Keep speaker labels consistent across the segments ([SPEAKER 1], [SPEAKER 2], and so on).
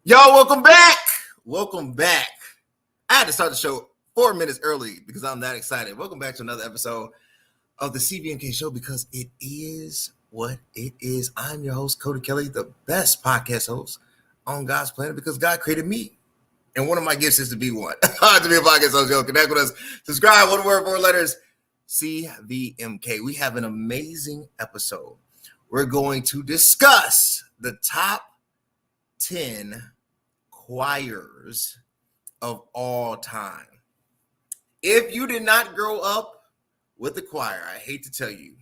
[SPEAKER 1] Y'all, welcome back. Welcome back. I had to start the show 4 minutes early because I'm that excited. Welcome back to another episode of the CBNK show because it is what it is. I'm your host, Cody Kelly, the best podcast host on God's planet because God created me. And one of my gifts is to be one. To be a podcast host, yo, connect with us. Subscribe, one word, 4 letters, CVMK. We have an amazing episode. We're going to discuss the top 10 choirs of all time. If you did not grow up with the choir, I hate to tell you,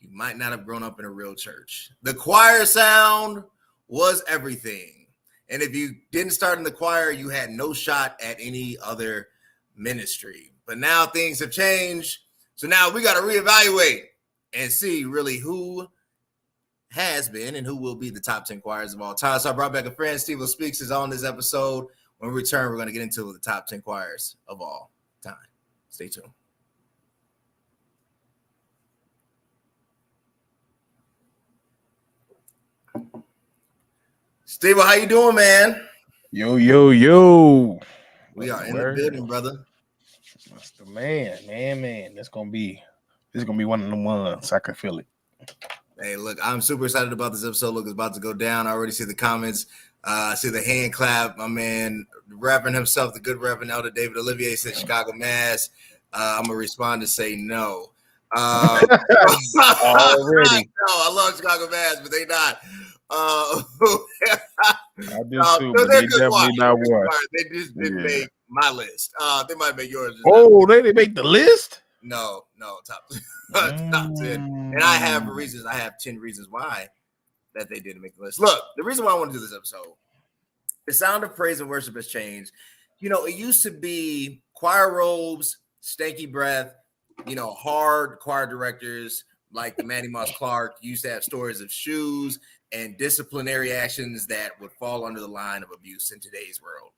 [SPEAKER 1] you might not have grown up in a real church. The choir sound was everything. And if you didn't start in the choir, you had no shot at any other ministry. But now things have changed. So now we got to reevaluate and see really who has been and who will be the top 10 choirs of all time. So I brought back a friend. Steve Speaks is on this episode. When we return, we're going to get into the top 10 choirs of all time. Stay tuned. Steve, how you doing, man?
[SPEAKER 2] Yo.
[SPEAKER 1] We are in the building, brother.
[SPEAKER 2] That's the man. This gonna be one of the ones. I can feel it.
[SPEAKER 1] Hey, look, I'm super excited about this episode. Look, it's about to go down. I already see the comments. I see the hand clap. My man, the Reverend himself, the good Reverend Elder David Olivier said Chicago Mass. I'm going to respond to say no.
[SPEAKER 2] Already.
[SPEAKER 1] No, I love Chicago Mass, but they not.
[SPEAKER 2] I do too, but they definitely not one.
[SPEAKER 1] They just didn't make my list. They might make yours.
[SPEAKER 2] They didn't make the list?
[SPEAKER 1] No, top 10. And I have reasons. I have 10 reasons why that they didn't make the list. Look, the reason why I want to do this episode, the sound of praise and worship has changed. You know, it used to be choir robes, stanky breath, hard choir directors like the Manny Moss Clark used to have stories of shoes and disciplinary actions that would fall under the line of abuse in today's world.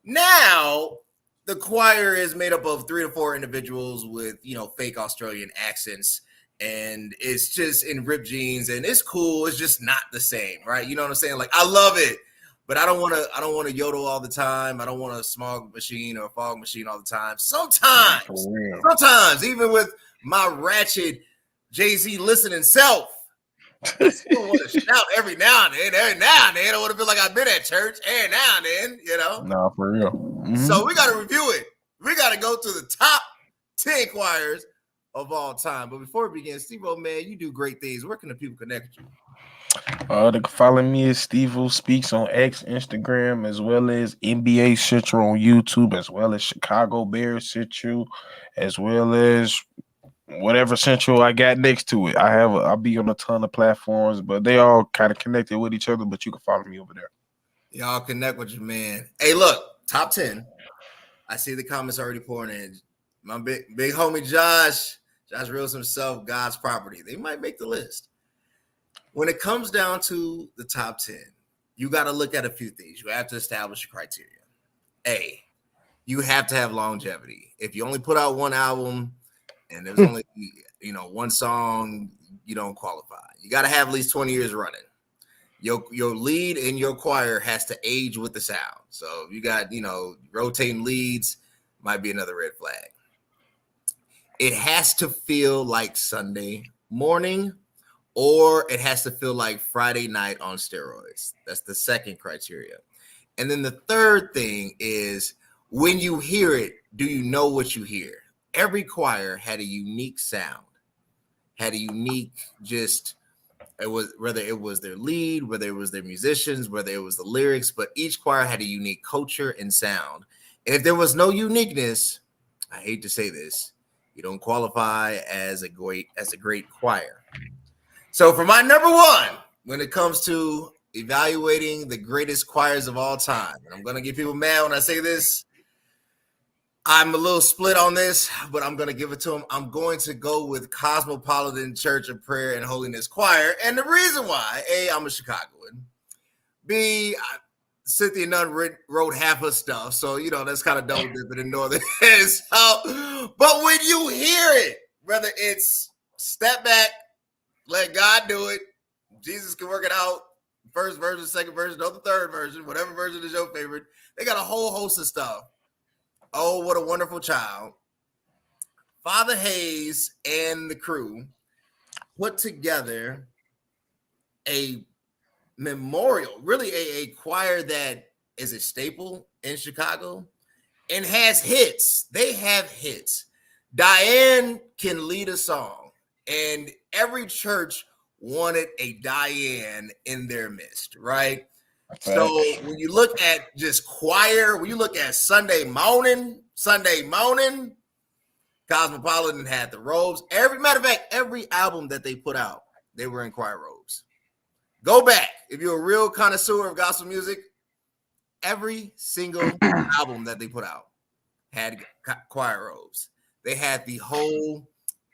[SPEAKER 1] Now, the choir is made up of 3 to 4 individuals with, fake Australian accents, and it's just in ripped jeans, and it's cool. It's just not the same, right? You know what I'm saying? Like, I love it, but I don't want to yodel all the time. I don't want a smog machine or a fog machine all the time. Sometimes, even with my ratchet Jay-Z listening self, I still want to shout every now and then. I want to feel like I've been at church every now and then,
[SPEAKER 2] No, for real. Mm-hmm.
[SPEAKER 1] So we got to review it. We got to go to the top 10 choirs of all time. But before we begin, Steve, man, you do great things. Where can the people connect with you?
[SPEAKER 2] They can follow me as Steve Speaks on X, Instagram, as well as NBA Central on YouTube, as well as Chicago Bears Central, as well as whatever Central I got next to it. I'll be on a ton of platforms, but they all kind of connected with each other, but you can follow me over there.
[SPEAKER 1] Y'all connect with your man. Hey, look, top 10. I see the comments already pouring in. My big homie Josh Reels himself, God's property. They might make the list. When it comes down to the top 10, you got to look at a few things. You have to establish your criteria. A, you have to have longevity. If you only put out one album and there's only one song, you don't qualify. You got to have at least 20 years running. Your lead in your choir has to age with the sound. So if you got, rotating leads, might be another red flag. It has to feel like Sunday morning, or it has to feel like Friday night on steroids. That's the second criteria. And then the third thing is, when you hear it, do you know what you hear? Every choir had a unique sound, had a unique whether it was their lead, whether it was their musicians, whether it was the lyrics, but each choir had a unique culture and sound. And if there was no uniqueness, I hate to say this, you don't qualify as a great choir. So for my number one, when it comes to evaluating the greatest choirs of all time, and I'm going to get people mad when I say this, I'm a little split on this, but I'm going to give it to them. I'm going to go with Cosmopolitan Church of Prayer and Holiness Choir. And the reason why, A, I'm a Chicagoan. B, Cynthia Nunn wrote half her stuff. So, that's kind of double dipping in Northern. But when you hear it, whether it's step back, let God do it, Jesus can work it out, first version, second version, or the third version, whatever version is your favorite. They got a whole host of stuff. Oh, What a Wonderful Child. Father Hayes and the crew put together a memorial, really a choir that is a staple in Chicago and has hits. They have hits. Diane can lead a song, and every church wanted a Diane in their midst, right? So when you look at just choir, when you look at Sunday morning, Cosmopolitan had the robes. Matter of fact, every album that they put out, they were in choir robes. Go back. If you're a real connoisseur of gospel music, every single album that they put out had choir robes. They had the whole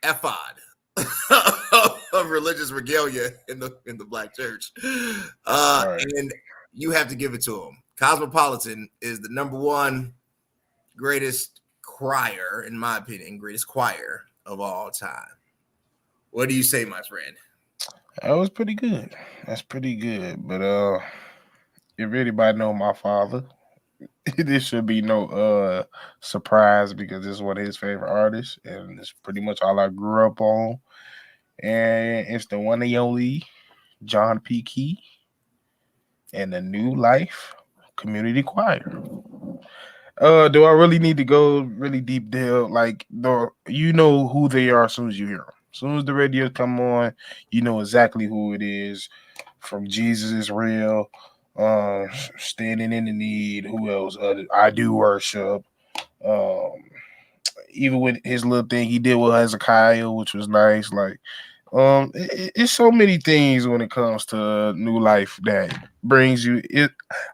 [SPEAKER 1] ephod of religious regalia in the black church. And you have to give it to them. Cosmopolitan is the number one greatest choir, in my opinion, greatest choir of all time. What do you say, my friend?
[SPEAKER 2] That was pretty good. That's pretty good. But if anybody know my father, this should be no surprise because this is one of his favorite artists, and it's pretty much all I grew up on. And it's the one and only John P. Key and the New Life Community Choir. Do I really need to go really deep down? Like, you know who they are as soon as you hear them. As soon as the radio come on, you know exactly who it is. From Jesus Is Real, Standing in the Need. Who else? I Do Worship. Even with his little thing he did with Hezekiah, which was nice. Like, it's so many things when it comes to New Life that brings you.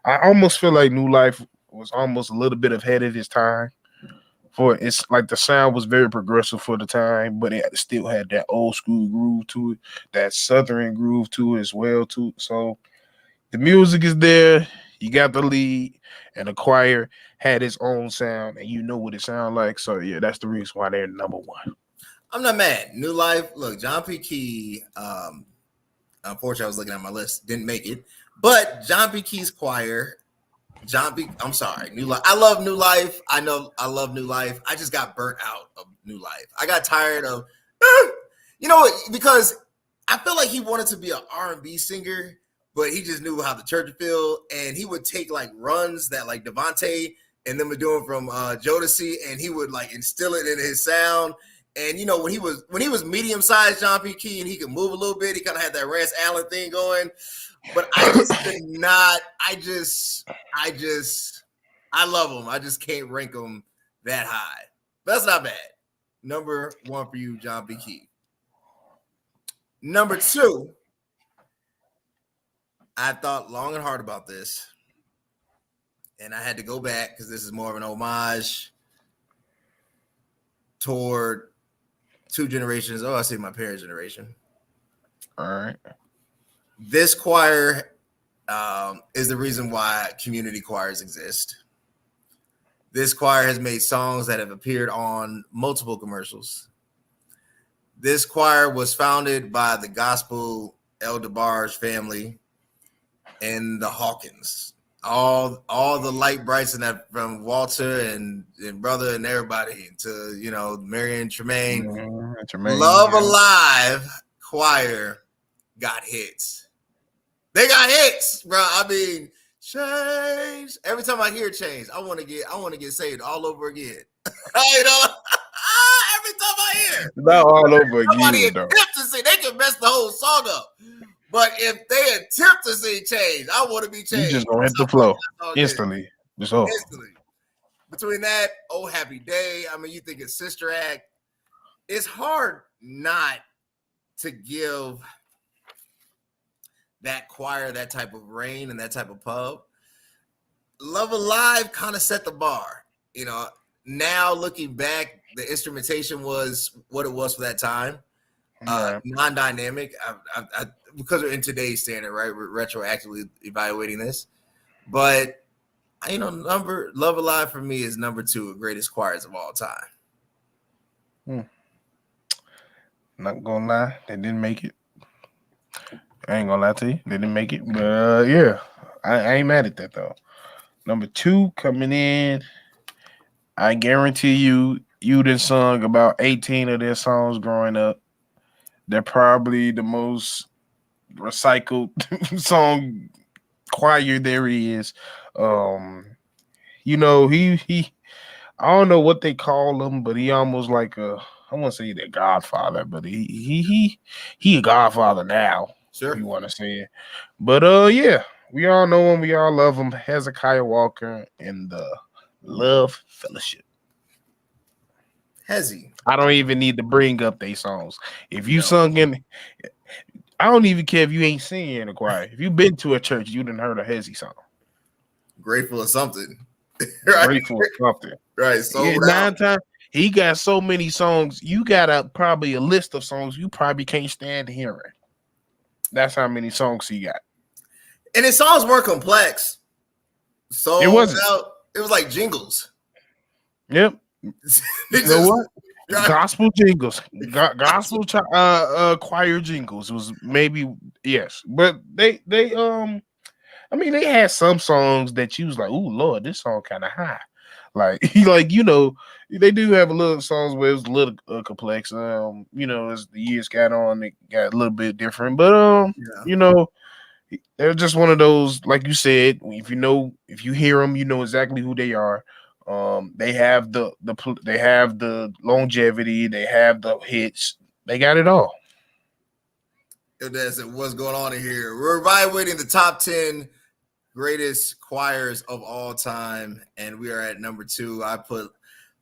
[SPEAKER 2] I almost feel like New Life was almost a little bit ahead of his time. For it's like the sound was very progressive for the time, but it still had that old school groove to it, that southern groove to it as well too. So the music is there. You got the lead, and the choir had its own sound, and you know what it sounds like. So yeah, that's the reason why they're number one.
[SPEAKER 1] I'm not mad. New Life. Look, John P. Key. Unfortunately, I was looking at my list, didn't make it. But John P. Key's choir. I'm sorry, New Life. I love New Life. I know I love New Life. I just got burnt out of New Life. I got tired of, because I feel like he wanted to be an R&B singer, but he just knew how the church feel, and he would take like runs that like Devontae and them were doing from Jodeci, and he would like instill it in his sound. And when he was medium sized John P. Key and he could move a little bit, he kind of had that Rance Allen thing going. But I just could not. I love him. I just can't rank him that high. That's not bad. Number one for you, John P. Key. Number two, I thought long and hard about this, and I had to go back because this is more of an homage toward two generations. Oh, I say my parents' generation.
[SPEAKER 2] All right.
[SPEAKER 1] This choir is the reason why community choirs exist. This choir has made songs that have appeared on multiple commercials. This choir was founded by the gospel El DeBarge family and the Hawkins. All the light brights in that, from Walter and brother and everybody to Marion Tremaine. Love Alive choir got hits. They got hits, bro. I mean, change. Every time I hear change, I want to get saved all over again. Every time I hear,
[SPEAKER 2] not all over again.
[SPEAKER 1] Though. To sing, they can mess the whole song up. But if they attempt to sing change, I want to be changed.
[SPEAKER 2] You just gonna hit the flow instantly.
[SPEAKER 1] Instantly. Between that, Oh Happy Day. I mean, you think it's Sister Act. It's hard not to give that choir that type of reign and that type of pub. Love Alive kind of set the bar. Now looking back, the instrumentation was what it was for that time. Non-dynamic. Because we're in today's standard, right? We're retroactively evaluating this. But Love Alive for me is number two of greatest choirs of all time.
[SPEAKER 2] Not gonna lie, they didn't make it. I ain't gonna lie to you. They didn't make it. But yeah, I ain't mad at that though. Number 2 coming in. I guarantee you done sung about 18 of their songs growing up. They're probably the most recycled song choir there is. He I don't know what they call him, but he almost like I won't say the Godfather, but he a Godfather now.
[SPEAKER 1] Sure.
[SPEAKER 2] If you want to say it. But yeah, we all know him, we all love him. Hezekiah Walker and the Love Fellowship.
[SPEAKER 1] Hezzy.
[SPEAKER 2] I don't even need to bring up their songs. If you sung in, I don't even care if you ain't singing in the choir. If you've been to a church, you didn't heard a Hezzy song.
[SPEAKER 1] Grateful or something.
[SPEAKER 2] Right? Grateful or something.
[SPEAKER 1] Right. So
[SPEAKER 2] yeah, 9 times he got so many songs. You got probably a list of songs you probably can't stand hearing. That's how many songs he got.
[SPEAKER 1] And his songs weren't complex. So
[SPEAKER 2] it wasn't.
[SPEAKER 1] It was like jingles.
[SPEAKER 2] Yep. You know what? Gospel jingles, gospel choir jingles was maybe yes, but they I mean they had some songs that you was like, oh Lord, this song kind of high, like they do have a little songs where it was a little complex. As the years got on, it got a little bit different, but they're just one of those, like you said, if you hear them, you know exactly who they are. They have the longevity, they have the hits, they got it all.
[SPEAKER 1] That's what's going on in here. We're evaluating the top 10 greatest choirs of all time, and we are at number 2. I put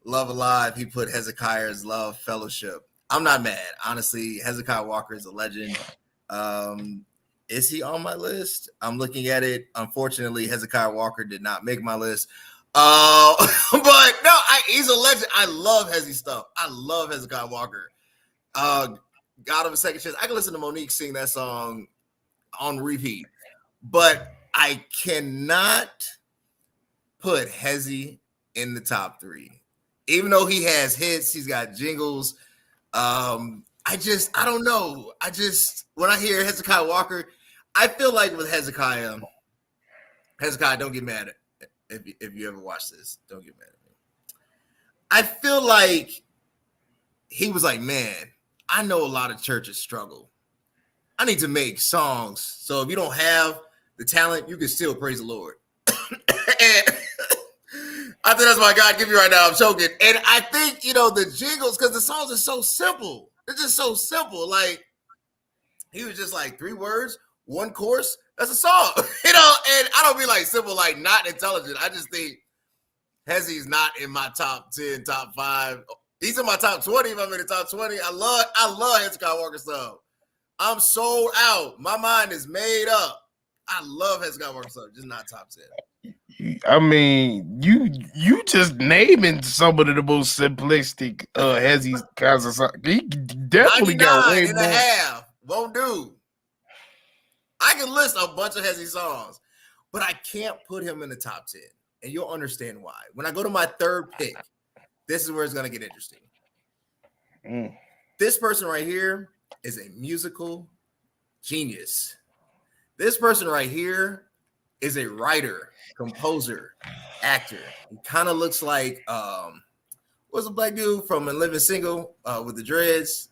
[SPEAKER 1] Love Alive. He put Hezekiah's Love Fellowship. I'm not mad, honestly. Hezekiah Walker is a legend. Is he on my list? I'm looking at it. Unfortunately, Hezekiah Walker did not make my list. But no, he's a legend. I love Hezzy stuff. I love Hezekiah Walker. God of a Second Chance. I can listen to Monique sing that song on repeat, but I cannot put Hezzy in the top 3. Even though he has hits, he's got jingles. I don't know. When I hear Hezekiah Walker, I feel like with Hezekiah, don't get mad at if you ever watch this, don't get mad at me. I feel like he was like, man, I know a lot of churches struggle. I need to make songs. So if you don't have the talent, you can still praise the Lord. And I think that's my God give you right now. I'm choking. And I think, the jingles, because the songs are so simple. They're just so simple. Like, he was just like 3 words, 1 chorus. That's a song, and I don't mean like simple, like not intelligent. I just think Hezzy's not in my top 10, top 5. He's in my top 20 if I'm in the top 20. I love Hezekiah Walker stuff. I'm sold out. My mind is made up. I love Hezekiah Walker stuff, just not top 10.
[SPEAKER 2] I mean, you just naming some of the most simplistic Hezzy kinds of songs. He definitely got way
[SPEAKER 1] and
[SPEAKER 2] more.
[SPEAKER 1] A half. Won't do. I can list a bunch of Hezzy songs, but I can't put him in the top 10. And you'll understand why. When I go to my 3rd pick, this is where it's going to get interesting. This person right here is a musical genius. This person right here is a writer, composer, actor. He kind of looks like, what's the black dude from Living Single with the dreads?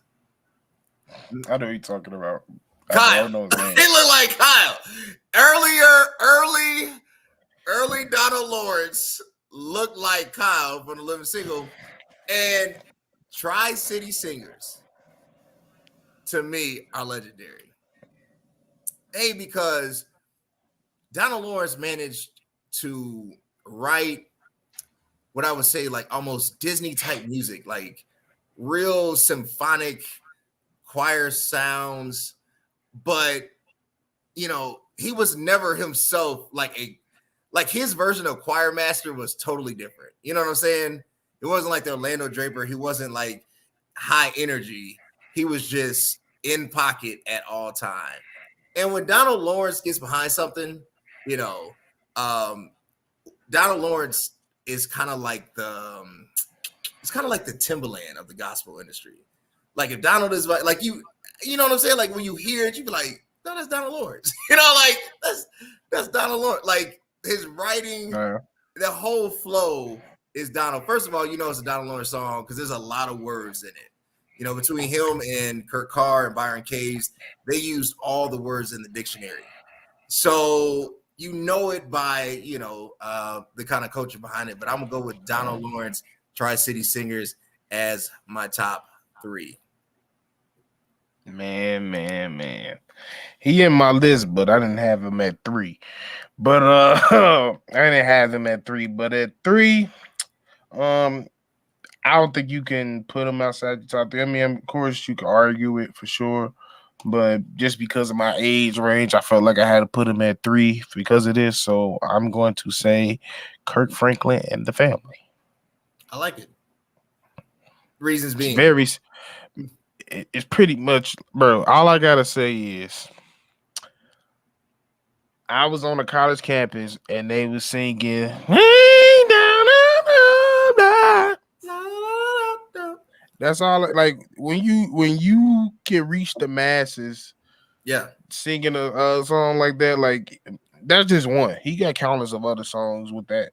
[SPEAKER 2] I know who you're talking about.
[SPEAKER 1] Kyle. He looked like Kyle. Early Donald Lawrence looked like Kyle from the Living Single. And Tri-City Singers, to me, are legendary. Because Donald Lawrence managed to write what I would say like almost Disney type music, like real symphonic choir sounds. But, he was never himself like his version of Choir Master was totally different. You know what I'm saying? It wasn't like the Orlando Draper. He wasn't like high energy. He was just in pocket at all time. And when Donald Lawrence gets behind something, Donald Lawrence is kind of like it's kind of like the Timberland of the gospel industry. Like if Donald is like you know what I'm saying? Like when you hear it, you be like, No, that's Donald Lawrence. Like that's Donald Lawrence. Like his writing, the whole flow is Donald. First of all, it's a Donald Lawrence song because there's a lot of words in it. Between him and Kurt Carr and Byron Caves, they used all the words in the dictionary. So it by the kind of culture behind it. But I'm gonna go with Donald Lawrence, Tri-City Singers as my top 3.
[SPEAKER 2] Man. He in my list, but I didn't have him at 3. But I didn't have him at 3. But at 3, I don't think you can put him outside the top 3. I mean, of course, you can argue it for sure. But just because of my age range, I felt like I had to put him at 3 because of this. So I'm going to say Kirk Franklin and the Family.
[SPEAKER 1] I like it. Reasons being
[SPEAKER 2] it's pretty much, bro. All I gotta say is I was on a college campus and they was singing that's all. Like when you can reach the masses, singing a song like that, like that's just one. He got countless of other songs with that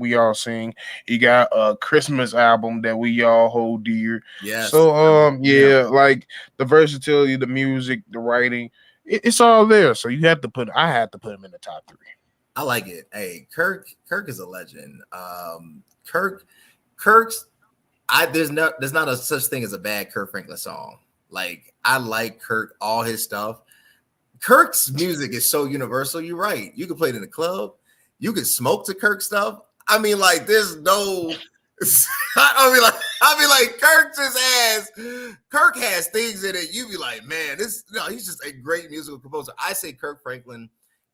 [SPEAKER 2] we all sing. He got a Christmas album that we all hold dear.
[SPEAKER 1] Yeah.
[SPEAKER 2] So like the versatility, the music, the writing, it's all there. So I had to put him in the top 3.
[SPEAKER 1] I like it. Hey, Kirk is a legend. There's not a such thing as a bad Kirk Franklin song. Like I like Kirk, all his stuff. Kirk's music is so universal. You're right. You can play it in the club. You can smoke to Kirk stuff. I mean, like, there's no. Like, Kirk has things in it. You be like, man, he's just a great musical composer. I say Kirk Franklin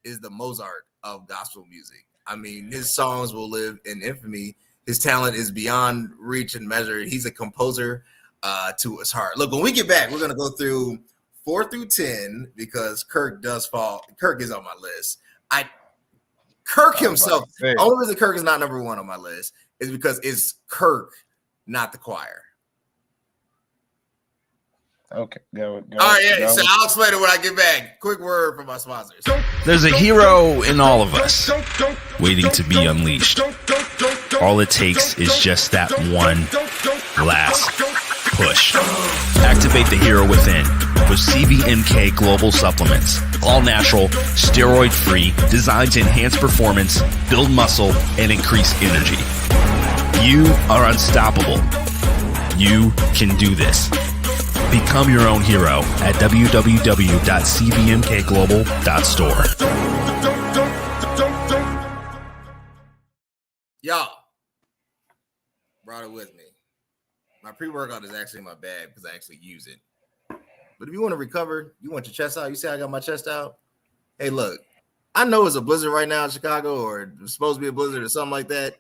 [SPEAKER 1] is the Mozart of gospel music. I mean, his songs will live in infamy. His talent is beyond reach and measure. He's a composer to his heart. Look, when we get back, we're gonna go through 4 through 10 because Kirk is on my list. Kirk himself. The only reason Kirk is not number 1 on my list is because it's Kirk, not the choir.
[SPEAKER 2] Okay, go.
[SPEAKER 1] All right, so I'll explain it when I get back. Quick word from my sponsors.
[SPEAKER 3] There's a hero in all of us waiting to be unleashed. All it takes is just that one last push. Activate the hero within with CVMK Global Supplements. All natural, steroid-free, designed to enhance performance, build muscle, and increase energy. You are unstoppable. You can do this. Become your own hero at www.cvmkglobal.store.
[SPEAKER 1] Y'all brought it with me. My pre-workout is actually in my bag because I actually use it. But if you want to recover, you want your chest out, you see I got my chest out? Hey, look, I know it's a blizzard right now in Chicago, or it's supposed to be a blizzard or something like that.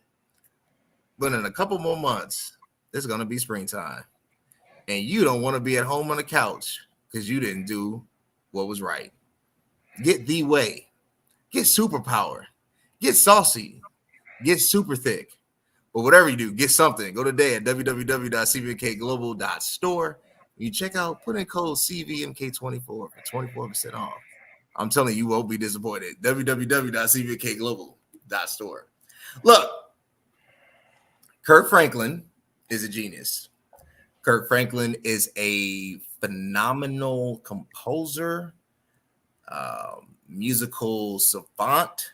[SPEAKER 1] But in a couple more months, it's going to be springtime. And you don't want to be at home on the couch because you didn't do what was right. Get the way. Get superpower. Get saucy. Get super thick. But whatever you do, get something. Go today at www.cvmkglobal.store. You check out, put in code CVMK24 for 24% off. I'm telling you, you won't be disappointed. www.cvmkglobal.store. Look, Kirk Franklin is a genius. Kirk Franklin is a phenomenal composer, musical savant,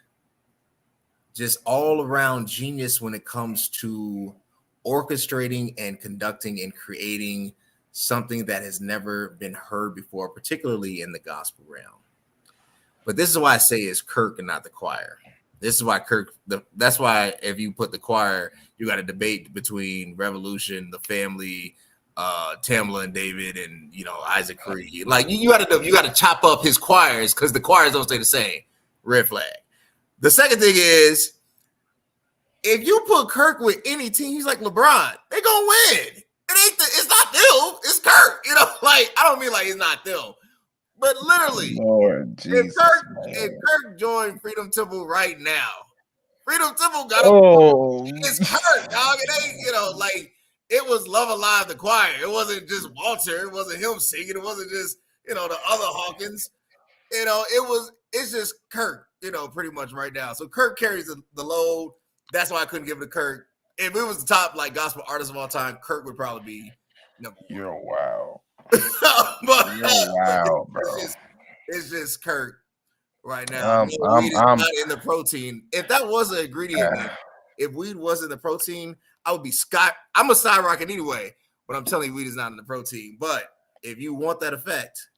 [SPEAKER 1] just all around genius when it comes to orchestrating and conducting and creating something that has never been heard before, particularly in the gospel realm. But this is why I say it's Kirk and not the choir. This is why that's why if you put the choir, you got a debate between Revolution, The Family, Tamla and David, and Isaac Creed. Like you got to chop up his choirs because the choirs don't stay the same. Red flag. The second thing is, if you put Kirk with any team, he's like LeBron. They gonna win. It's not them. It's Kirk. Like I don't mean like it's not them, but literally,
[SPEAKER 2] Lord Jesus,
[SPEAKER 1] if Kirk joined Freedom Temple right now, Freedom Temple got it's Kirk, dog. It ain't like it was Love Alive the choir. It wasn't just Walter. It wasn't him singing. It wasn't just the other Hawkins. it's just Kirk, pretty much right now. So Kirk carries the load. That's why I couldn't give it to Kirk. If it was the top like gospel artist of all time, Kirk would probably be number one.
[SPEAKER 2] You're wild.
[SPEAKER 1] but,
[SPEAKER 2] You're wild, bro.
[SPEAKER 1] It's just Kirk right now.
[SPEAKER 2] I'm
[SPEAKER 1] not in the protein. If that was an ingredient, if weed was in the protein, I would be I'm a skyrocket anyway. But I'm telling you, weed is not in the protein. But if you want that effect,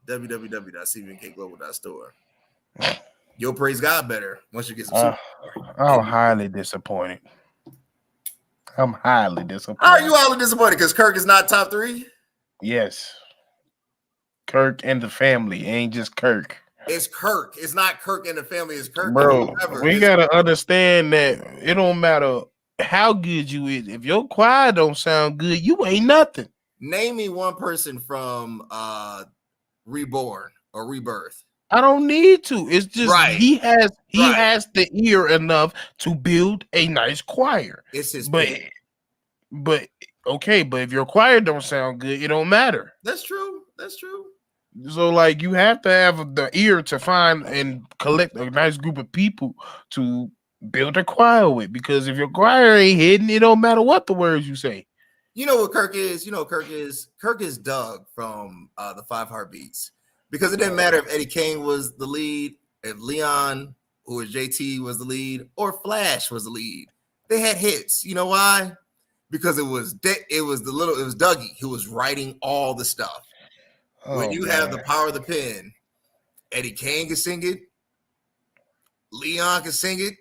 [SPEAKER 1] www.cbnkglobal.store. You'll praise God better once you get some.
[SPEAKER 2] I'm highly disappointed. I'm highly disappointed.
[SPEAKER 1] How are you highly disappointed? Because Kirk is not top 3?
[SPEAKER 2] Yes. Kirk and the family. It ain't just Kirk.
[SPEAKER 1] It's Kirk. It's not Kirk and the family. It's Kirk.
[SPEAKER 2] Bro, we got to understand that it don't matter how good you is. If your choir don't sound good, you ain't nothing.
[SPEAKER 1] Name me one person from Reborn or Rebirth.
[SPEAKER 2] I don't need to. It's just he has the ear enough to build a nice choir.
[SPEAKER 1] It's his
[SPEAKER 2] but okay, but if your choir don't sound good, it don't matter.
[SPEAKER 1] That's true.
[SPEAKER 2] So like you have to have the ear to find and collect a nice group of people to build a choir with, because if your choir ain't hitting, it don't matter what the words you say.
[SPEAKER 1] You know what Kirk is? Kirk is Doug from the 5 Heartbeats. Because it didn't matter if Eddie King was the lead, if Leon, who was JT, was the lead, or Flash was the lead. They had hits. You know why? Because it was Dougie who was writing all the stuff. When you have the power of the pen, Eddie King can sing it, Leon can sing it,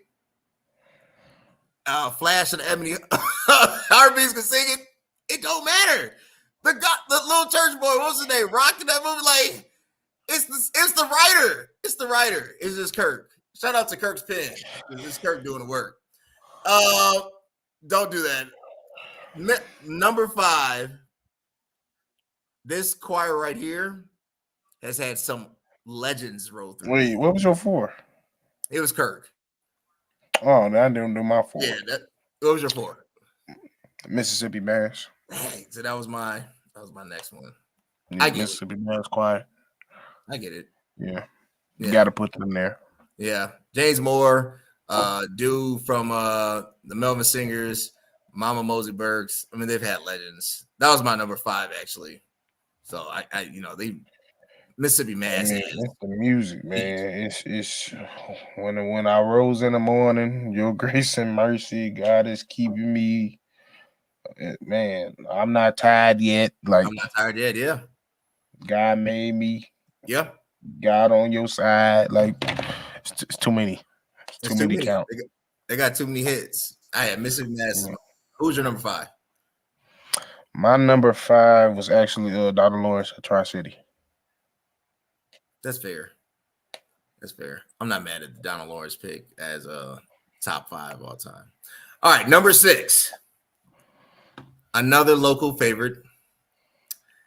[SPEAKER 1] Flash and Ebony Heartbeats can sing it. It don't matter. The little church boy, what's his name? Rocking that movie like. It's the writer. It's the writer. It's just Kirk. Shout out to Kirk's pen. It's Kirk doing the work. Don't do that. Number 5. This choir right here has had some legends roll through.
[SPEAKER 2] Wait, what was your 4?
[SPEAKER 1] It was Kirk.
[SPEAKER 2] Oh, no, I didn't do my 4.
[SPEAKER 1] Yeah, what was your 4?
[SPEAKER 2] Mississippi Mass.
[SPEAKER 1] Hey, so that was my next one.
[SPEAKER 2] Yeah, Mississippi Mass choir.
[SPEAKER 1] I get it.
[SPEAKER 2] Yeah. You got to put them there.
[SPEAKER 1] Yeah. James Moore, dude from the Melvin Singers, Mama Mosey Burks. I mean, they've had legends. That was my number 5, actually. So they Mississippi Mass.
[SPEAKER 2] I mean, it's the music, man. It's when I rose in the morning, your grace and mercy, God is keeping me. Man, I'm not tired yet. Like
[SPEAKER 1] I'm not tired yet. Yeah.
[SPEAKER 2] God made me.
[SPEAKER 1] Yeah.
[SPEAKER 2] God on your side. Like it's too many. It's too many count.
[SPEAKER 1] They got too many hits. I had Mississippi Mass. Who's your number 5?
[SPEAKER 2] My number 5 was actually Donald Lawrence at Tri-City.
[SPEAKER 1] That's fair. I'm not mad at the Donald Lawrence pick as a top 5 all time. All right, number 6. Another local favorite.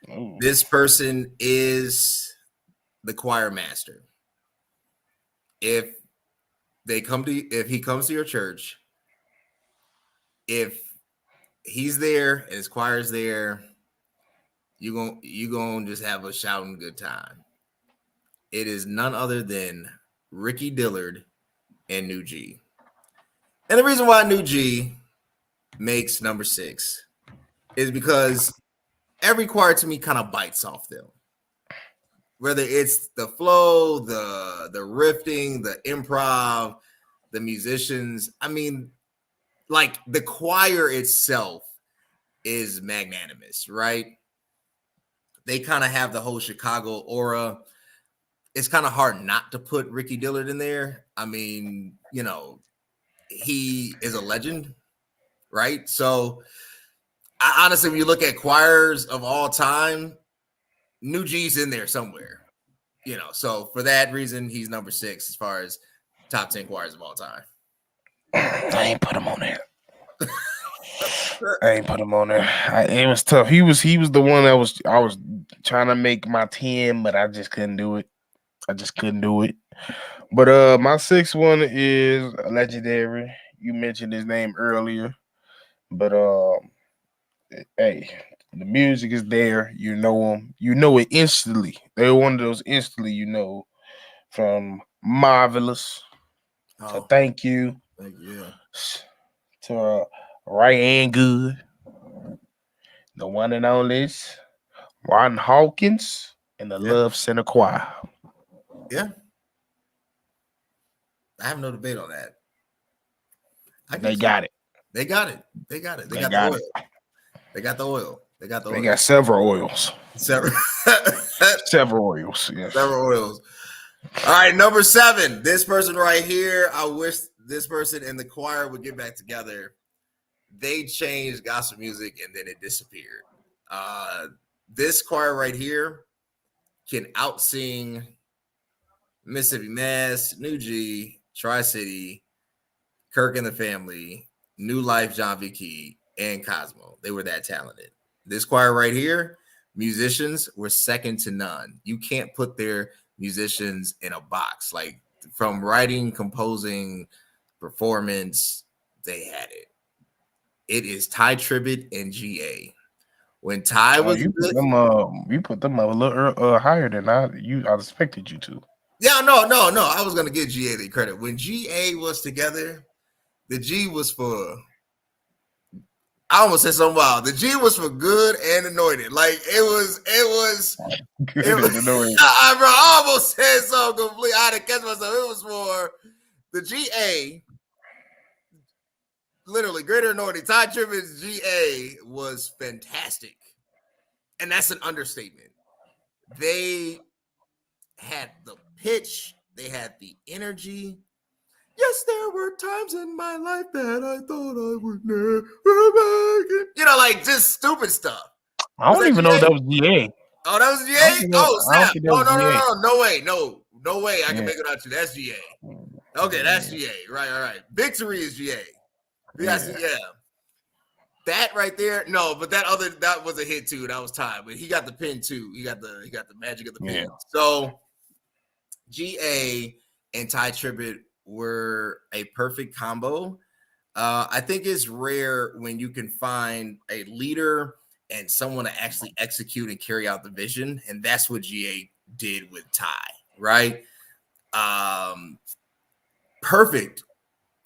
[SPEAKER 1] Ooh. This person is the choir master. If he comes to your church, if he's there and his choir's there, you're gonna just have a shouting good time. It is none other than Ricky Dillard and New G. And the reason why New G makes number 6 is because every choir to me kind of bites off them. Whether it's the flow, the riffing, the improv, the musicians. I mean, like the choir itself is magnanimous, right? They kind of have the whole Chicago aura. It's kind of hard not to put Ricky Dillard in there. I mean, he is a legend, right? So honestly, when you look at choirs of all time, New G's in there somewhere, So for that reason, he's number 6 as far as top 10 choirs of all time.
[SPEAKER 2] I ain't put him on there. It was tough. He was the one that I was trying to make my 10, but I just couldn't do it. But my 6th one is legendary. You mentioned his name earlier, but hey, The music is there. You know them. You know it instantly. They're one of those instantly. You know, from Marvelous to
[SPEAKER 1] Oh,
[SPEAKER 2] Thank You
[SPEAKER 1] yeah.
[SPEAKER 2] to Right and Good. The one and only Ron Hawkins and the
[SPEAKER 1] Yeah.
[SPEAKER 2] Love Center Choir.
[SPEAKER 1] Yeah. I have no debate on that.
[SPEAKER 2] They got it.
[SPEAKER 1] They got it. They got it. They got the oil. They got the oil. They got the oil.
[SPEAKER 2] They got several oils.
[SPEAKER 1] Several
[SPEAKER 2] oils. Yes.
[SPEAKER 1] Several oils. All right, number 7. This person right here. I wish this person and the choir would get back together. They changed gospel music and then it disappeared. This choir right here can outsing Mississippi Mass, New G, Tri-City, Kirk and the Family, New Life, John V. Key, and Cosmo. They were that talented. This choir right here, musicians were second to none. You can't put their musicians in a box. Like from writing, composing, performance, they had it. It is Ty Tribbett and GA. When Ty was
[SPEAKER 2] you put them a little higher than I expected you to.
[SPEAKER 1] Yeah, no. I was gonna give GA the credit. When GA was together, the G was for. I almost said something wild. The G was for good and anointed. Like it was.
[SPEAKER 2] Good and anointed.
[SPEAKER 1] I almost said something complete. I had to catch myself. It was for the GA. Literally, greater anointed. Ty Tribbett's GA was fantastic, and that's an understatement. They had the pitch. They had the energy. Yes, there were times in my life that I thought I would never make it. You know, like just stupid stuff.
[SPEAKER 2] I don't even know if that was GA.
[SPEAKER 1] Oh, that was GA? Oh, snap. No way I can make it out to you. That's GA. Okay, that's GA. Right. Victory is GA. Yeah. That right there, no, but that was a hit too. That was Ty, but he got the pin too. He got the magic of the pin. So GA and Ty Tribbett were a perfect combo. I think it's rare when you can find a leader and someone to actually execute and carry out the vision, and that's what GA did with Ty, right? Perfect.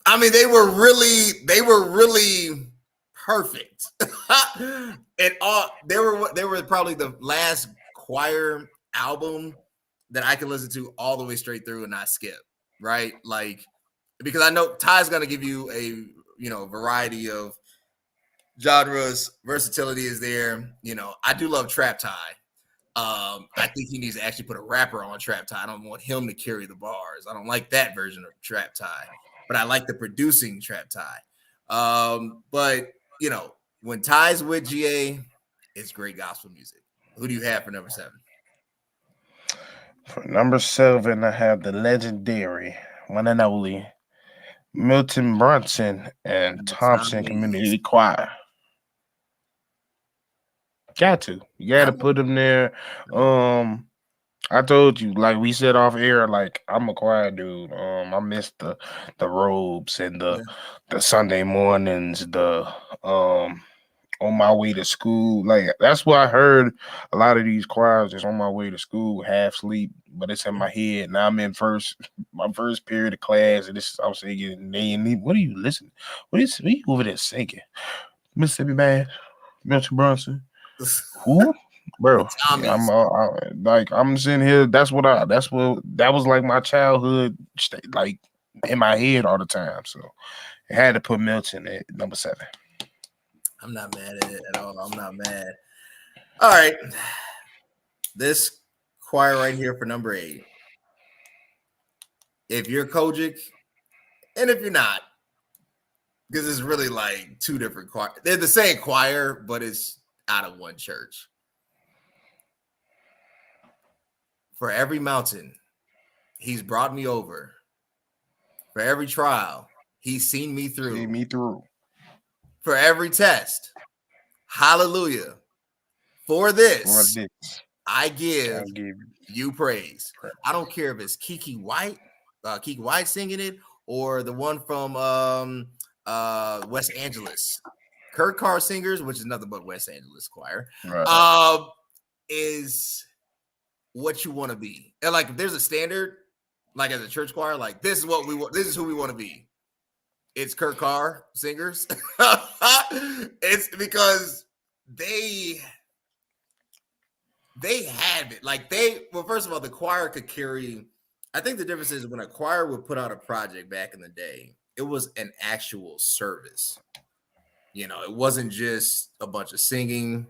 [SPEAKER 1] I mean, they were really perfect. And they were probably the last choir album that I can listen to all the way straight through and not skip, right? Like, because I know Ty's gonna give you a variety of genres, versatility is there. I do love Trap Ty. I think he needs to actually put a rapper on Trap Ty. I don't want him to carry the bars. I don't like that version of Trap Ty, but I like the producing Trap Ty. But when Ty's with GA, it's great gospel music. Who do you have for number 7?
[SPEAKER 2] For number 7, I have the legendary one and only Milton Brunson and Thompson Community Choir. Got to. You got to put them there. I told you, like we said off air, like I'm a choir dude. I miss the robes and the Sunday mornings, the on my way to school. Like that's what I heard. A lot of these choirs is on my way to school, half sleep, but it's in my head. Now I'm in my first period of class, and I was singing. What are you listening? What are you over there singing? Mississippi Mass, Milton Brunson. Who? Bro, I'm sitting here. That was like my childhood, like in my head all the time. So I had to put Milton at number 7.
[SPEAKER 1] I'm not mad at it at all. I'm not mad. All right, this choir right here for number 8. If you're Kojic, and if you're not, because it's really like two different choirs. They're the same choir, but it's out of one church. For every mountain, he's brought me over. For every trial, he's seen me through. For every test, hallelujah. For this, I give you praise. I don't care if it's Kiki White singing it, or the one from West Angeles. Kurt Carr Singers, which is nothing but West Angeles choir,
[SPEAKER 2] Right.
[SPEAKER 1] is what you want to be. And like, if there's a standard, like as a church choir, like this is what we want. This is who we want to be. It's Kurt Carr Singers. It's because they have it. Like well, first of all, the choir could carry. I think the difference is when a choir would put out a project back in the day, it was an actual service. You know, it wasn't just a bunch of singing.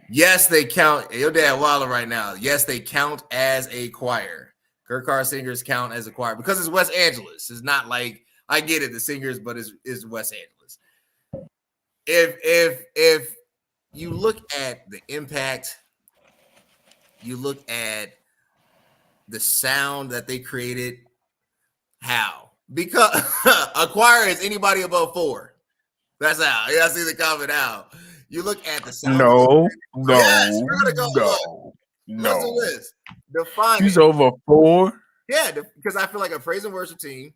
[SPEAKER 1] Yes, they count. Your dad Waller right now. Yes, they count as a choir. Kurt Carr Singers count as a choir because it's West Angeles. It's not like, I get it, the singers, but it's West Angeles. If you look at the impact, you look at the sound that they created, how? Because a choir is anybody above 4. That's how. Yeah, I see the comment out. You look at the sound.
[SPEAKER 2] No.
[SPEAKER 1] Yes, we're gonna go.
[SPEAKER 2] No.
[SPEAKER 1] Let's do this. Define
[SPEAKER 2] He's
[SPEAKER 1] it.
[SPEAKER 2] over 4.
[SPEAKER 1] Yeah, because I feel like a praise and worship team.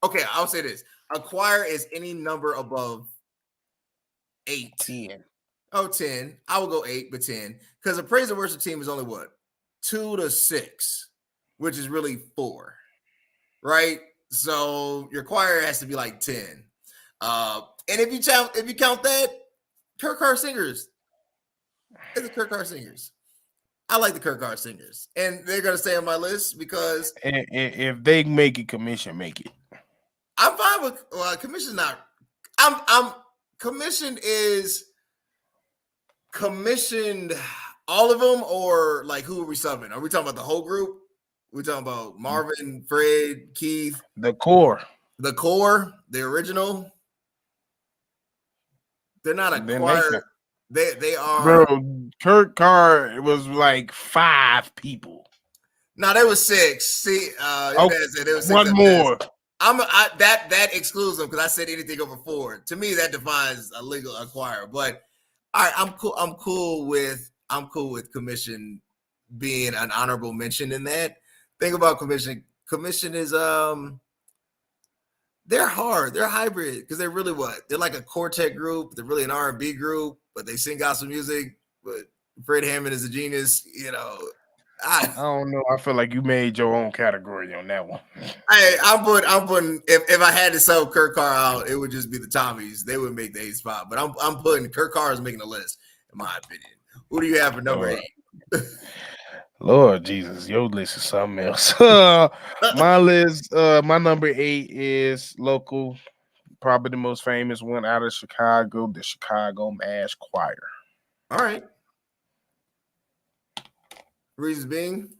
[SPEAKER 1] Okay, I'll say this. A choir is any number above 8.
[SPEAKER 2] 10.
[SPEAKER 1] Oh, 10. I will go 8, but 10. Because a praise and worship team is only what? 2 to 6, which is really 4. Right? So your choir has to be like 10. And if you count that, Kurt Carr Singers. It's the Kurt Carr Singers. I like the Kurt Carr Singers. And they're gonna stay on my list because
[SPEAKER 2] And if they make it commission, make it.
[SPEAKER 1] I'm fine with commission. Not I'm commission is commissioned all of them, or like who are we subbing? Are we talking about the whole group? We're talking about Marvin, Fred, Keith,
[SPEAKER 2] The core.
[SPEAKER 1] the core, the original. They're not a
[SPEAKER 2] Then
[SPEAKER 1] choir. They are.
[SPEAKER 2] Bro, Kurt Carr was like 5 people.
[SPEAKER 1] No, there was 6. See, your dad said there was 6.
[SPEAKER 2] One more.
[SPEAKER 1] That excludes them because I said anything over 4. To me, that defines a legal choir. But all right, I'm cool. I'm cool with commission being an honorable mention in that. Think about commission. Commission is they're hard. They're hybrid because they're really what? They're like a quartet group. They're really an R&B group, but they sing gospel music. But Fred Hammond is a genius. You know,
[SPEAKER 2] I don't know. I feel like you made your own category on that one.
[SPEAKER 1] I'm putting if I had to sell Kurt Carr out, it would just be the Tommies. They would make the 8th spot. But I'm putting Kurt Carr is making the list, in my opinion. Who do you have for number 8?
[SPEAKER 2] Lord Jesus, your list is something else. My list, my number 8 is local, probably the most famous one out of Chicago, the Chicago Mass Choir.
[SPEAKER 1] All right. Reasons being?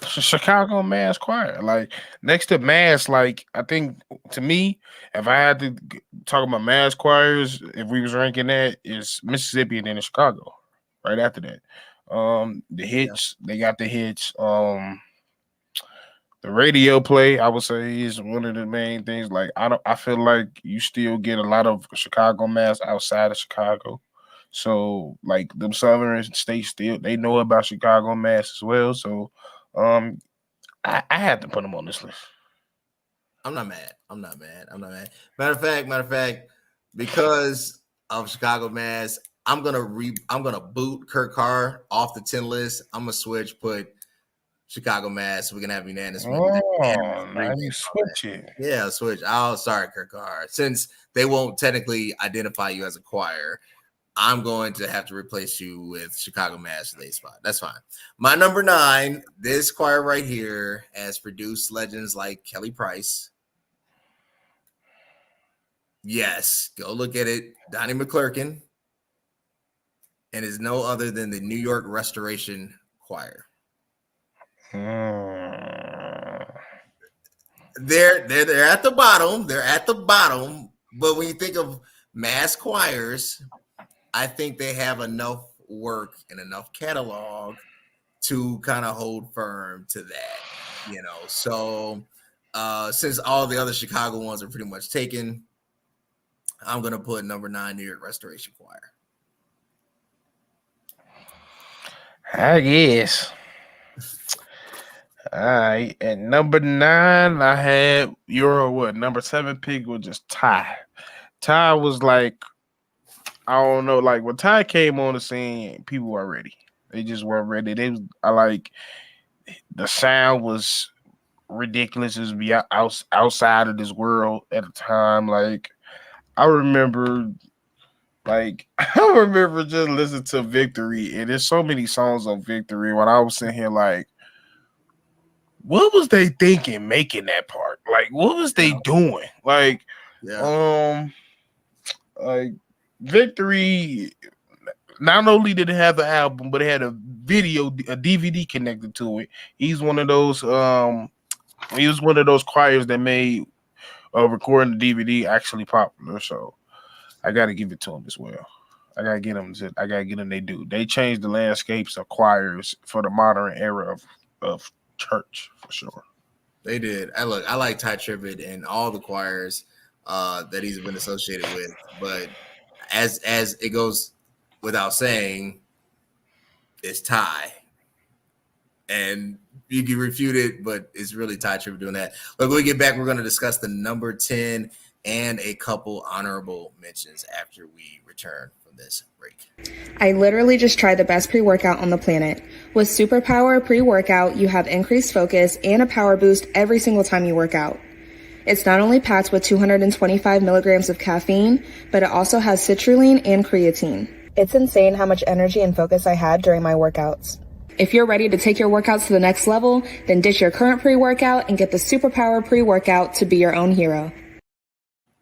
[SPEAKER 2] Chicago Mass Choir. Like next to Mass, like I think to me, if I had to talk about Mass choirs, if we was ranking that, is Mississippi and then in Chicago. Right after that. The hits, they got the hits. The radio play, I would say, is one of the main things. Like I feel like you still get a lot of Chicago Mass outside of Chicago. So like them southern states still they know about Chicago Mass as well. So I had to put them on this list.
[SPEAKER 1] I'm not mad. Matter of fact, because of Chicago Mass, I'm gonna boot Kurt Carr off the 10 list. I'm gonna put Chicago Mass. So we can have unanimous.
[SPEAKER 2] Now you switch it.
[SPEAKER 1] Yeah, switch. Sorry, Kurt Carr. Since they won't technically identify you as a choir, I'm going to have to replace you with Chicago Mass for the 8th spot. That's fine. My number 9, this choir right here has produced legends like Kelly Price. Yes, go look at it. Donnie McClurkin. And is no other than the New York Restoration Choir. They're at the bottom. They're at the bottom. But when you think of mass choirs, I think they have enough work and enough catalog to kind of hold firm to that, you know. So since all the other Chicago ones are pretty much taken, I'm gonna put number 9 New York Restoration Choir.
[SPEAKER 2] I guess. All right. At number 9, I had your number 7 pick was just tie. Ty was like, I don't know, like when Ty came on the scene, people were ready. They just weren't ready. The sound was ridiculous. It was outside of this world at the time. Like I remember, I remember just listening to Victory, and there's so many songs on Victory. When I was sitting here, like, what was they thinking making that part? Like, what was they doing? Like, like Victory. Not only did it have an album, but it had a DVD connected to it. He's one of those. He was one of those choirs that made recording the DVD actually popular. So I got to give it to him as well. I gotta get them. They do. They changed the landscapes of choirs for the modern era of church for sure.
[SPEAKER 1] They did. I like Ty Tribbett and all the choirs that he's been associated with. But as it goes without saying, it's Ty, and you can refute it, but it's really Ty Tribbett doing that. But when we get back, we're going to discuss the number 10 and a couple honorable mentions after we return from this break.
[SPEAKER 4] I literally just tried the best pre-workout on the planet. With Superpower pre-workout, you have increased focus and a power boost every single time you work out. It's not only packed with 225 milligrams of caffeine, but it also has citrulline and creatine. It's insane how much energy and focus I had during my workouts. If you're ready to take your workouts to the next level, then ditch your current pre-workout and get the Superpower pre-workout to be your own hero.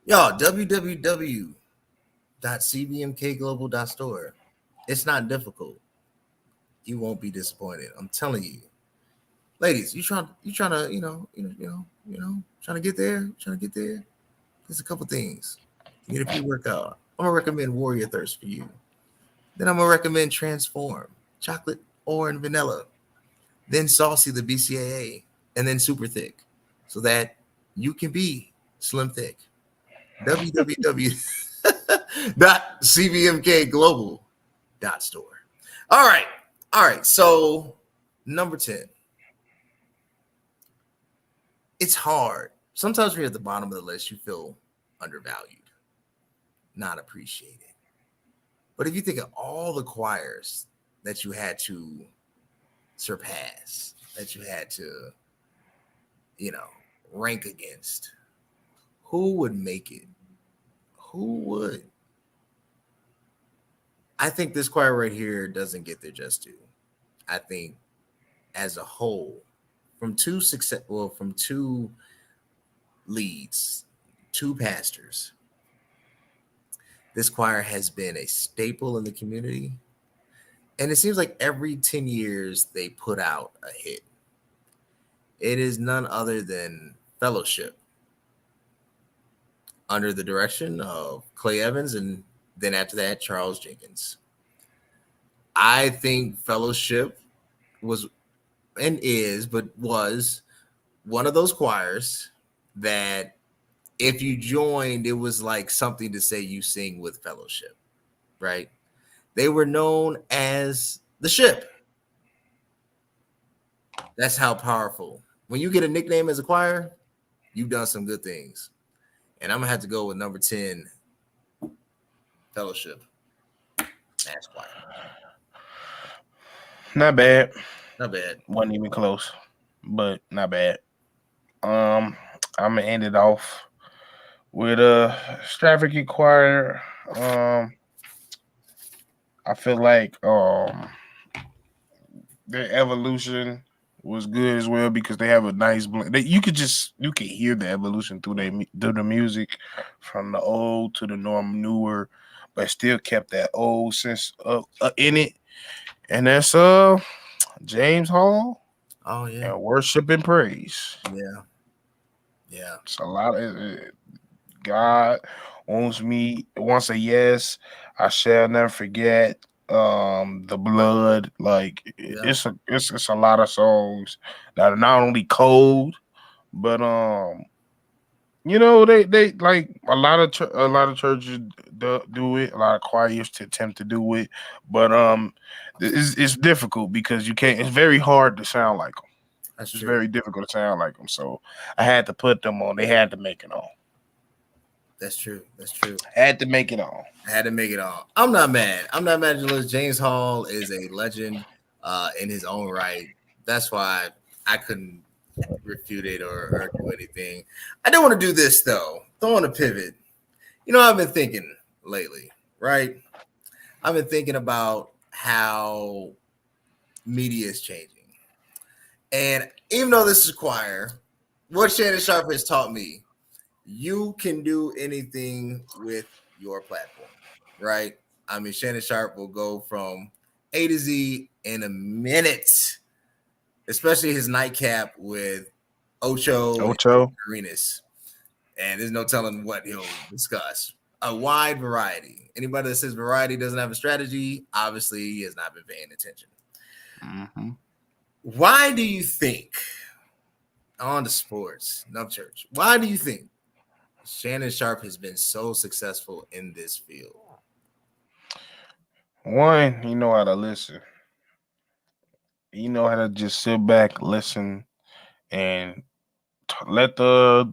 [SPEAKER 1] Y'all, www.cbmkglobal.store. It's not difficult. You won't be disappointed. I'm telling you. Ladies, you trying to trying to get there? There's a couple things. You need a pre-workout. I'm gonna recommend Warrior Thirst for you. Then I'm gonna recommend Transform, chocolate or and vanilla. Then Saucy, the BCAA, and then Super Thick, so that you can be slim thick. www.cbmkglobal.store. All right. So number 10. It's hard. Sometimes when you're at the bottom of the list, you feel undervalued, not appreciated. But if you think of all the choirs that you had to surpass, that you had to, rank against, who would make it? Who would? I think this choir right here doesn't get their just due. I think as a whole, from two leads, two pastors, this choir has been a staple in the community. And it seems like every 10 years they put out a hit. It is none other than Fellowship, under the direction of Clay Evans, and then after that, Charles Jenkins. I think Fellowship was one of those choirs that if you joined, it was like something to say you sing with Fellowship, right? They were known as the Ship. That's how powerful. When you get a nickname as a choir, you've done some good things. And I'm going to have to go with number 10, Fellowship. That's choir.
[SPEAKER 2] Not bad.
[SPEAKER 1] Wasn't
[SPEAKER 2] even close, but not bad. I'm going to end it off with a Stravagant choir. I feel like their evolution was good as well because they have a nice blend. You can hear the evolution through the music from the old to the newer, but still kept that old sense in it. And that's James Hall.
[SPEAKER 1] Oh yeah,
[SPEAKER 2] and Worship and Praise.
[SPEAKER 1] Yeah.
[SPEAKER 2] It's a lot of God wants a yes. I shall never forget. The Blood, it's a lot of songs that are not only cold, but they like a lot of churches do it, a lot of choirs to attempt to do it, but it's difficult because you can't. It's very hard to sound like them. It's very difficult to sound like them. So I had to put them on. They had to make it on.
[SPEAKER 1] That's true. That's true.
[SPEAKER 2] Had to make it on.
[SPEAKER 1] I had to make it on. I'm not mad. I'm not mad at Jaleel. James Hall is a legend in his own right. That's why I couldn't refute it or do anything. I don't want to do this though. Don't want to pivot. You know, I've been thinking lately, right? I've been thinking about how media is changing. And even though this is choir, what Shannon Sharpe has taught me, you can do anything with your platform, right? I mean, Shannon Sharpe will go from A to Z in a minute, especially his nightcap with Ocho. Arenas. And there's no telling what he'll discuss. A wide variety. Anybody that says variety doesn't have a strategy, obviously he has not been paying attention.
[SPEAKER 2] Mm-hmm.
[SPEAKER 1] Why do you think, on to sports, no church, why do you think Shannon Sharpe has been so successful in this field?
[SPEAKER 2] One, you know how to listen. You know how to just sit back, listen, and let the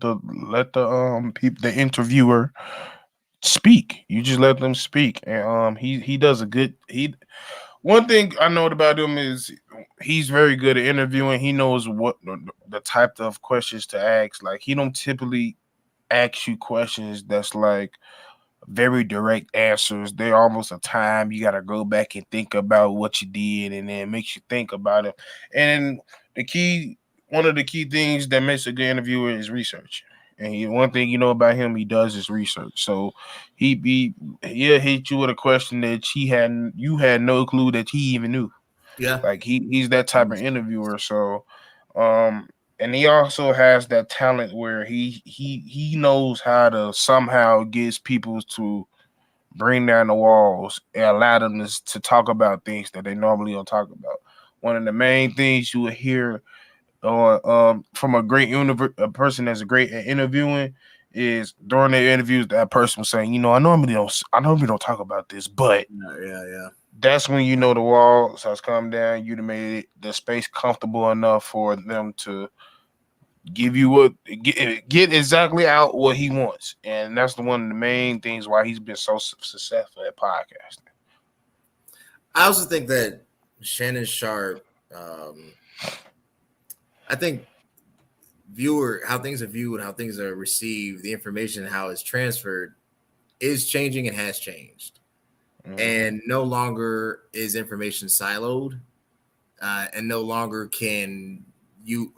[SPEAKER 2] people, the interviewer, speak. You just let them speak, and he does a good. One thing I know about him is he's very good at interviewing. He knows what the type of questions to ask. Like, he don't typically ask you questions that's like very direct answers. They're almost a time you got to go back and think about what you did, and then it makes you think about it. And one of the key things that makes a good interviewer is research. And one thing you know about him, he does his research. So he'll hit you with a question that you had no clue that he even knew.
[SPEAKER 1] Yeah,
[SPEAKER 2] like he's that type of interviewer. So, and he also has that talent where he knows how to somehow get people to bring down the walls and allow them to talk about things that they normally don't talk about. One of the main things you will hear from a person that's great at interviewing is during their interviews that person was saying, I normally don't talk about this, but
[SPEAKER 1] yeah.
[SPEAKER 2] That's when you know the walls has come down. You'd have made the space comfortable enough for them to give you get exactly out what he wants, and that's one of the main things why he's been so successful at podcasting.
[SPEAKER 1] I also think that Shannon Sharpe, I think how things are viewed, how things are received, the information, how it's transferred is changing and has changed. Mm-hmm. And no longer is information siloed, and no longer do you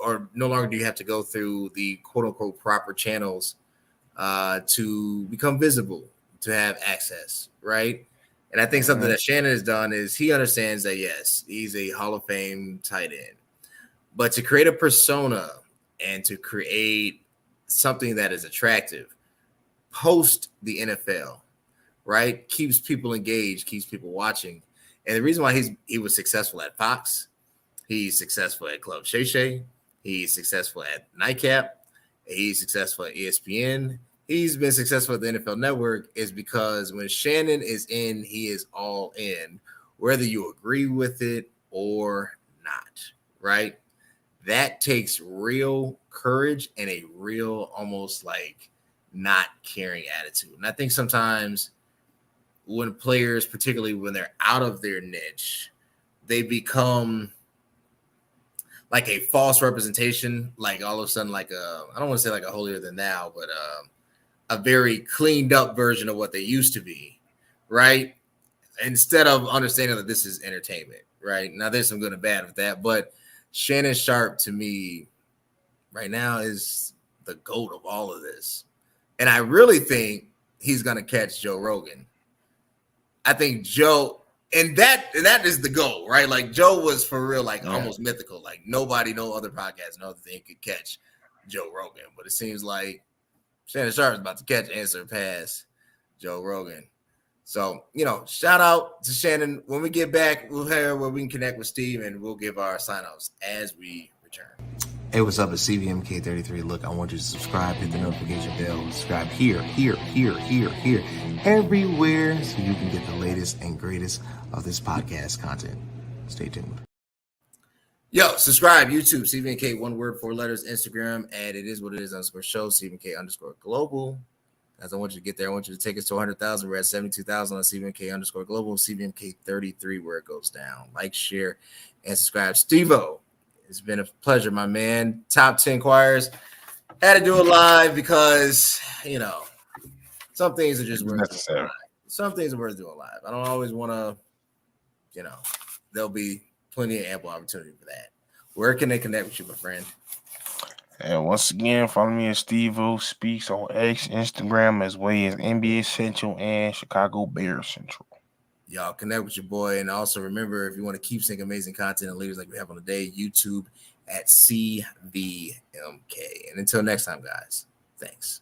[SPEAKER 1] have to go through the quote unquote proper channels to become visible, to have access, right? And I think something that Shannon has done is he understands that, yes, he's a Hall of Fame tight end, but to create a persona and to create something that is attractive post the NFL, right, keeps people engaged, keeps people watching. And the reason why he was successful at Fox, he's successful at Club Shay Shay, he's successful at Nightcap, he's successful at ESPN, he's been successful at the NFL Network, is because when Shannon is in, he is all in, whether you agree with it or not, right? That takes real courage and a real almost like not caring attitude. And I think sometimes when players, particularly when they're out of their niche, they become like a false representation, like all of a sudden, like I don't want to say like a holier than thou, but a very cleaned up version of what they used to be, right? Instead of understanding that this is entertainment, right? Now there's some good and bad with that, but Shannon Sharpe to me right now is the GOAT of all of this. And I really think he's going to catch Joe Rogan. I think Joe, and that is the goal, right? Like Joe was for real, like almost mythical. Like no other podcast, no other thing could catch Joe Rogan. But it seems like Shannon Sharpe is about to catch and surpass Joe Rogan. So, shout out to Shannon. When we get back, we'll have where we can connect with Steve and we'll give our sign-offs as we return. Hey, what's up? It's CVMK33. Look, I want you to subscribe, hit the notification bell, subscribe here, everywhere, so you can get the latest and greatest of this podcast content. Stay tuned. Yo, subscribe, YouTube, CVMK, one word, 4 letters, Instagram, and it is what it is _show, CVMK _global. As I want you to get there, I want you to take us to 100,000. We're at 72,000 on CBMK_global, CBMK33, where it goes down. Like, share, and subscribe. Steve-O, it's been a pleasure, my man. Top 10 choirs. Had to do it live because, some things are just worth
[SPEAKER 2] necessary.
[SPEAKER 1] doing live. Some things are worth doing live. I don't always want to, there'll be plenty of ample opportunity for that. Where can they connect with you, my friend?
[SPEAKER 2] And once again, follow me at Steve-O Speaks on X, Instagram, as well as NBA Central and Chicago Bears Central.
[SPEAKER 1] Y'all connect with your boy. And also remember, if you want to keep seeing amazing content and leaders like we have on the day, YouTube at CVMK. And until next time, guys, thanks.